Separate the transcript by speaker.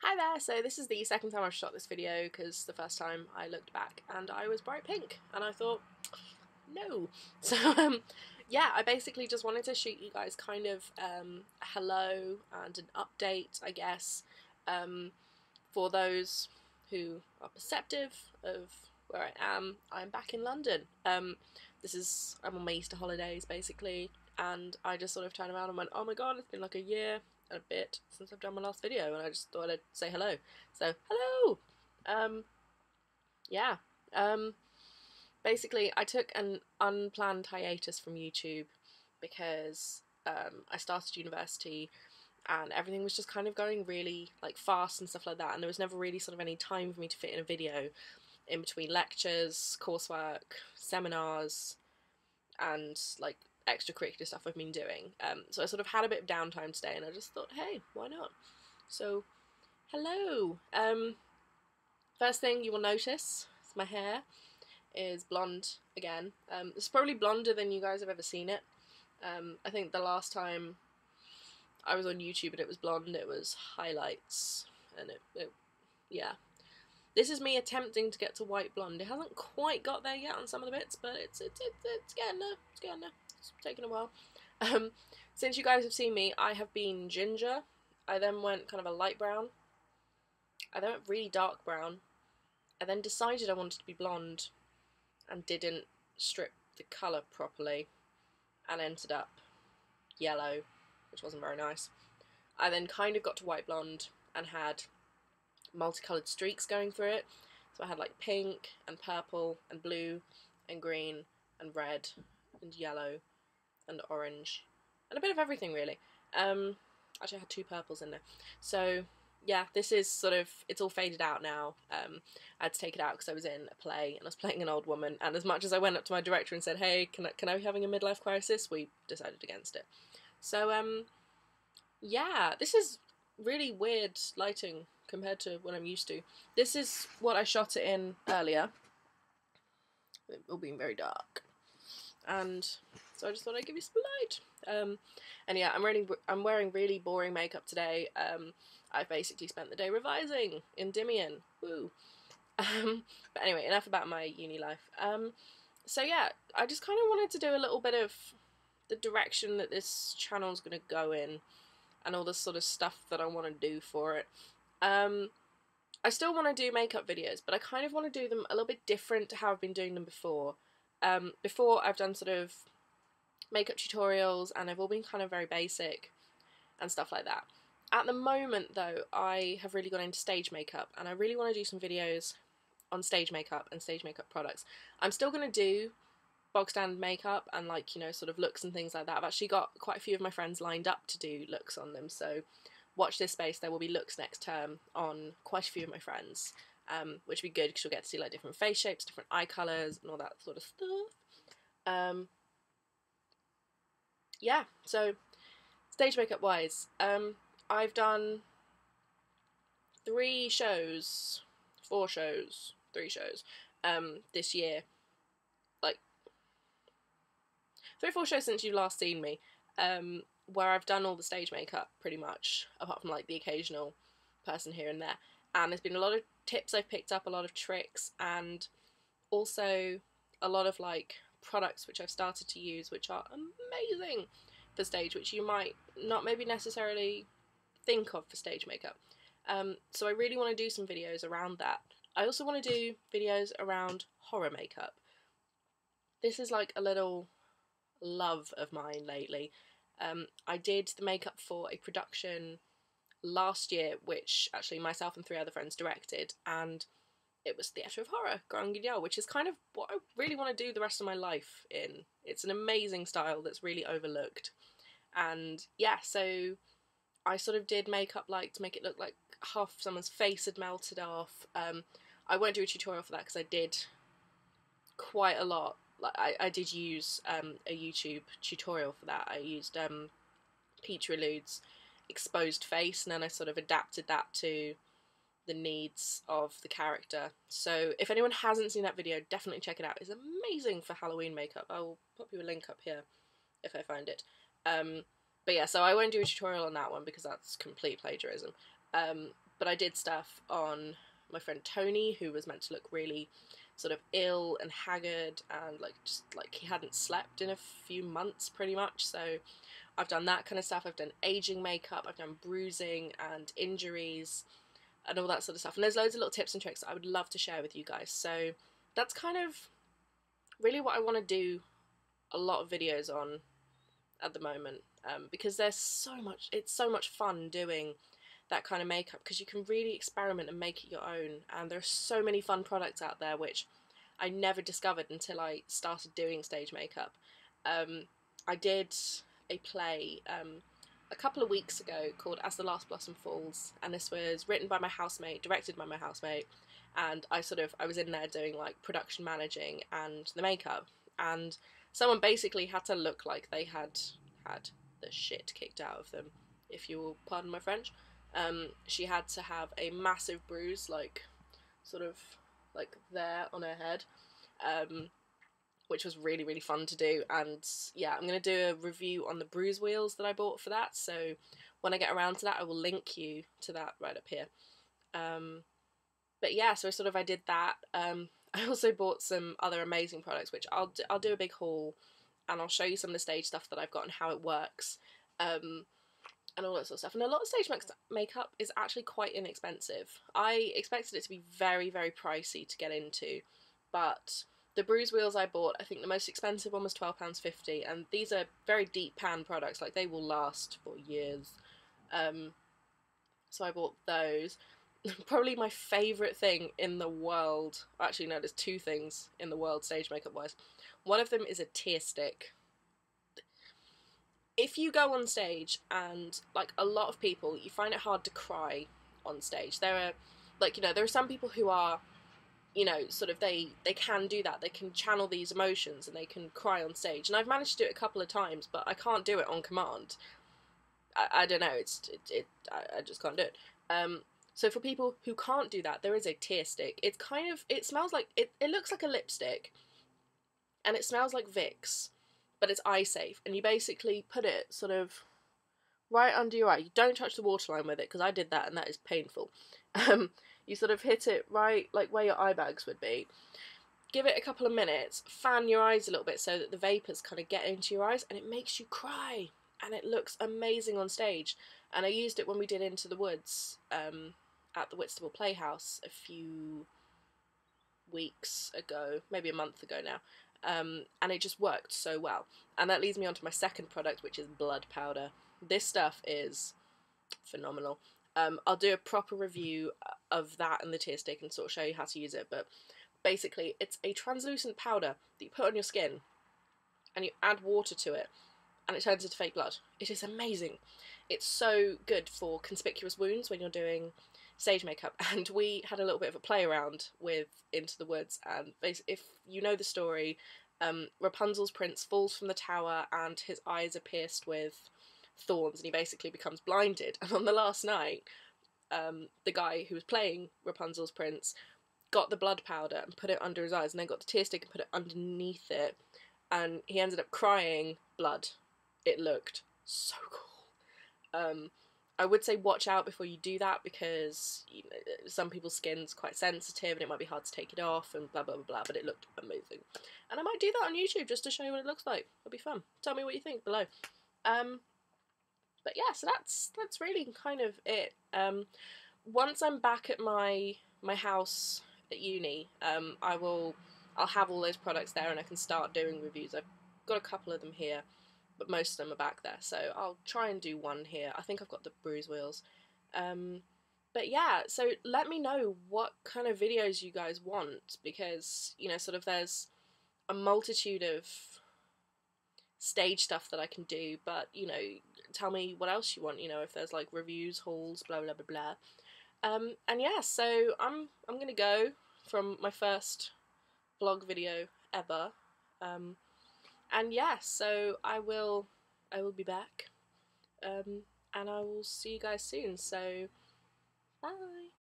Speaker 1: Hi there, so this is the second time I've shot this video because the first time I looked back and I was bright pink and I thought, no. So yeah, I basically just wanted to shoot you guys kind of a hello and an update, I guess, for those who are perceptive of where I am. I'm back in London. I'm on my Easter holidays basically, and I just sort of turned around and went, oh my god, it's been like a year and a bit since I've done my last video, and I just thought I'd say hello. So hello. Yeah. Basically, I took an unplanned hiatus from YouTube because I started university and everything was just kind of going really like fast and stuff like that, and there was never really sort of any time for me to fit in a video in between lectures, coursework, seminars, and like extracurricular stuff I've been doing. So I sort of had a bit of downtime today, and I just thought, hey, why not? So, hello. First thing you will notice is my hair is blonde again. It's probably blonder than you guys have ever seen it. I think the last time I was on YouTube and it was blonde, it was highlights, and yeah. This is me attempting to get to white blonde. It hasn't quite got there yet on some of the bits, but it's getting there. It's getting there. It's taking a while. Since you guys have seen me, I have been ginger. I then went kind of a light brown. I then went really dark brown. I then decided I wanted to be blonde and didn't strip the colour properly and ended up yellow, which wasn't very nice. I then kind of got to white blonde and had multicoloured streaks going through it. So I had like pink and purple and blue and green and red and yellow and orange and a bit of everything really. Actually I had 2 purples in there. So yeah, this is sort of, it's all faded out now. I had to take it out because I was in a play and I was playing an old woman, and as much as I went up to my director and said, hey, can I be having a midlife crisis, we decided against it. So yeah, this is really weird lighting compared to what I'm used to. This is what I shot it in earlier. It all being very dark, and so I just thought I'd give you some light. And yeah, I'm wearing really boring makeup today. I've basically spent the day revising in Endymion. Woo. But anyway, enough about my uni life. So yeah, I just kind of wanted to do a little bit of the direction that this channel's going to go in, and all the sort of stuff that I want to do for it. I still want to do makeup videos, but I kind of want to do them a little bit different to how I've been doing them before. Before I've done sort of makeup tutorials and they've all been kind of very basic and stuff like that. At the moment though, I have really gone into stage makeup, and I really want to do some videos on stage makeup and stage makeup products. I'm still going to do bog standard makeup and like, you know, sort of looks and things like that. I've actually got quite a few of my friends lined up to do looks on them, so watch this space. There will be looks next term on quite a few of my friends, which will be good because you'll get to see like different face shapes, different eye colours and all that sort of stuff. Yeah, so stage makeup wise, I've done 3 shows this year. Like 3 or 4 shows since you've last seen me, where I've done all the stage makeup pretty much, apart from like the occasional person here and there. And there's been a lot of tips I've picked up, a lot of tricks, and also a lot of like products which I've started to use, which are amazing for stage, which you might not maybe necessarily think of for stage makeup. So I really want to do some videos around that. I also want to do videos around horror makeup. This is like a little love of mine lately. I did the makeup for a production last year, which actually myself and 3 other friends directed, and it was theatre of horror, Grand Guignol, which is kind of what I really want to do the rest of my life in. It's an amazing style that's really overlooked. And yeah, so I sort of did makeup like to make it look like half someone's face had melted off. I won't do a tutorial for that because I did quite a lot. Like I did use a YouTube tutorial for that. I used Peach Relude's exposed face, and then I sort of adapted that to the needs of the character. So if anyone hasn't seen that video, definitely check it out. It's amazing for Halloween makeup. I will pop you a link up here if I find it. But yeah, so I won't do a tutorial on that one because that's complete plagiarism. But I did stuff on my friend Tony, who was meant to look really sort of ill and haggard and like just like he hadn't slept in a few months pretty much. So I've done that kind of stuff. I've done aging makeup, I've done bruising and injuries and all that sort of stuff. And there's loads of little tips and tricks that I would love to share with you guys. So that's kind of really what I want to do a lot of videos on at the moment, because there's so much, it's so much fun doing that kind of makeup because you can really experiment and make it your own, and there are so many fun products out there which I never discovered until I started doing stage makeup. I did a play a couple of weeks ago called As the Last Blossom Falls, and this was written by my housemate, directed by my housemate, and I was in there doing like production managing and the makeup, and someone basically had to look like they had had the shit kicked out of them, if you will pardon my French. She had to have a massive bruise, like sort of like there on her head, which was really, really fun to do. And yeah, I'm going to do a review on the bruise wheels that I bought for that, so when I get around to that I will link you to that right up here. But yeah, so I did that. I also bought some other amazing products which I'll do a big haul, and I'll show you some of the stage stuff that I've got and how it works, and all that sort of stuff. And a lot of stage makeup is actually quite inexpensive. I expected it to be very, very pricey to get into, but the bruise wheels I bought, I think the most expensive one was £12.50, and these are very deep pan products, like they will last for years. So I bought those. Probably my favourite thing in the world, actually no, there's two things in the world stage makeup wise. One of them is a tear stick. If you go on stage, and like a lot of people, you find it hard to cry on stage. There are, like, you know, there are some people who are, you know, sort of they can do that. They can channel these emotions and they can cry on stage. And I've managed to do it a couple of times, but I can't do it on command. I don't know. I just can't do it. So for people who can't do that, there is a tear stick. It's kind of, it smells like, it looks like a lipstick, and it smells like Vicks, but it's eye safe, and you basically put it sort of right under your eye. You don't touch the waterline with it, because I did that and that is painful. You sort of hit it right like where your eye bags would be. Give it a couple of minutes, fan your eyes a little bit so that the vapours kind of get into your eyes, and it makes you cry, and it looks amazing on stage. And I used it when we did Into the Woods at the Whitstable Playhouse a few weeks ago, maybe a month ago now, and it just worked so well. And that leads me on to my second product, which is blood powder. This stuff is phenomenal. I'll do a proper review of that and the tear stick and sort of show you how to use it, but basically it's a translucent powder that you put on your skin and you add water to it and it turns into fake blood. It is amazing. It's so good for conspicuous wounds when you're doing stage makeup, and we had a little bit of a play around with Into the Woods, and if you know the story, Rapunzel's prince falls from the tower and his eyes are pierced with thorns and he basically becomes blinded, and on the last night the guy who was playing Rapunzel's prince got the blood powder and put it under his eyes, and then got the tear stick and put it underneath it, and he ended up crying blood. It looked so cool. I would say watch out before you do that, because you know, some people's skin's quite sensitive and it might be hard to take it off and blah blah blah blah, but it looked amazing. And I might do that on YouTube just to show you what it looks like. It'll be fun. Tell me what you think below. But yeah, so that's really kind of it. Once I'm back at my house at uni, I'll have all those products there and I can start doing reviews. I've got a couple of them here, but most of them are back there, so I'll try and do one here. I think I've got the bruise wheels. But yeah, so let me know what kind of videos you guys want, because, you know, sort of there's a multitude of stage stuff that I can do, but, you know, tell me what else you want, you know, if there's like reviews, hauls, blah blah blah blah. And yeah, so I'm gonna go from my first vlog video ever. And yeah, so I will be back, and I will see you guys soon, so bye.